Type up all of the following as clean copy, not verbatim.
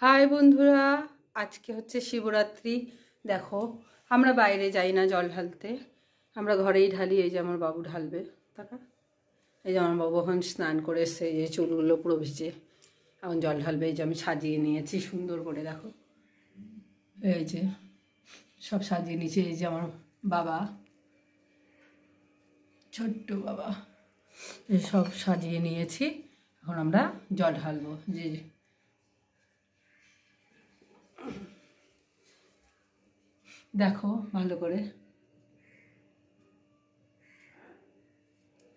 High বন্ধুরা, আজকে হচ্ছে শিবরাত্রি। দেখো, আমরা বাইরে যাই না জল ঢালতে, আমরা ঘরেই ঢালি। এই যে আমার বাবু ঢালবে, তাকা। এই যে আমার বাবু এখন স্নান করে এসছে, এই যে চুলগুলো পুরো ভিজে এখন জল ঢালবে। এই যে আমি সাজিয়ে নিয়েছি সুন্দর করে, দেখো এই যে সব সাজিয়ে নিয়েছি। এই যে আমার বাবা, ছোট্ট বাবা, এই সব সাজিয়ে নিয়েছি। এখন আমরা জল ঢালবো। যে দেখো ভালো করে,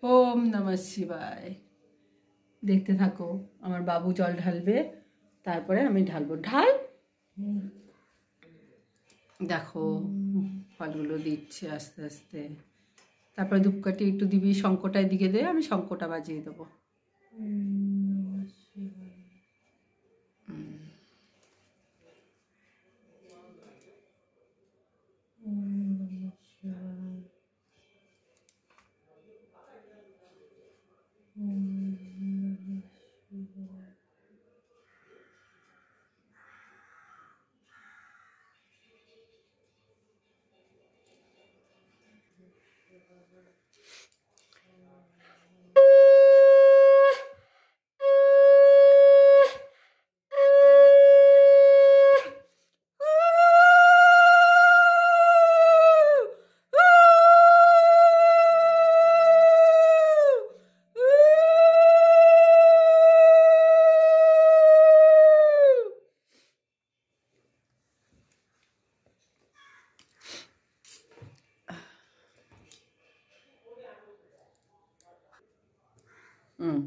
ওম নমঃ শিবায়। দেখতে থাকো, আমার বাবু জল ঢালবে, তারপরে আমি ঢালবো। ঢাল, দেখো ফলগুলো দিচ্ছে আস্তে আস্তে। তারপরে ধূপকাঠি একটু দিবি, শঙ্কটায় দিকে দে, আমি শঙ্কটা বাজিয়ে দেবো। হুম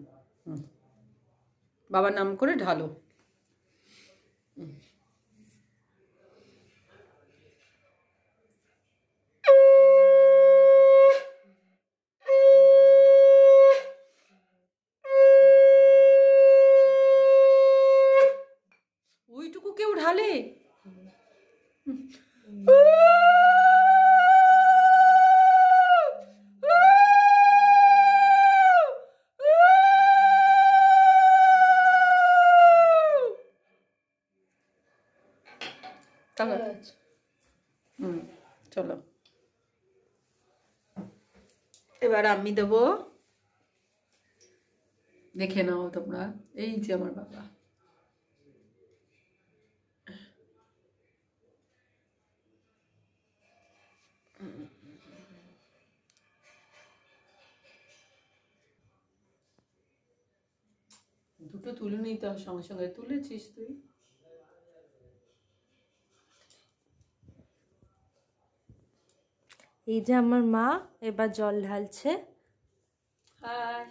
হুম, বাবার নাম করে ঢালো। ওইটুকু কেউ ঢালে? হুম, চলো এবার আমি দেবো। দেখে নাও তোমরা, এই যে আমার বাবা। দুটো তুলে নিতে হবে, সঙ্গে সঙ্গে তুলেছিস তুই? এই যে আমার মা এবার জল ঢালছে। হাই।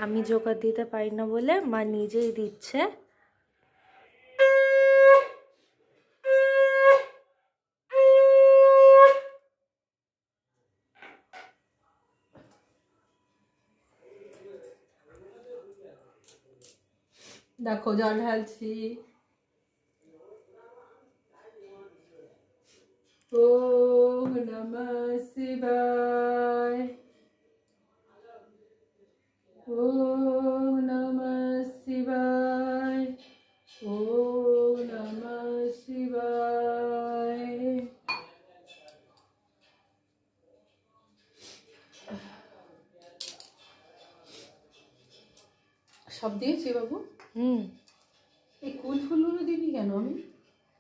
আমি জোগাড় দিতে পারি না বলে মা নিজেই দিচ্ছে। দেখো জল ঢালছি। ওম নমঃ শিবায়, ওম নমঃ শিবায়, ওম নমঃ শিবায়। সব দিয়েছি বাবু। এই কুল ফুলগুলো দিবি কেন? আমি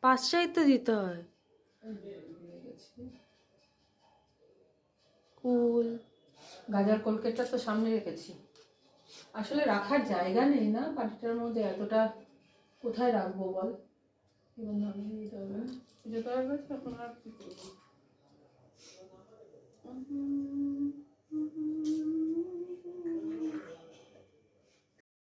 পাঁচটাই তো দিতে হয়। কুল, গাজার কলকেটটা তো সামনে রেখেছি। আসলে রাখার জায়গা নেই না বাটিটার মধ্যে, এতটা কোথায় রাখবো বল? এবার নামিয়ে দিতে হবে। পুজো করার কাছে এখন আর কি করবো?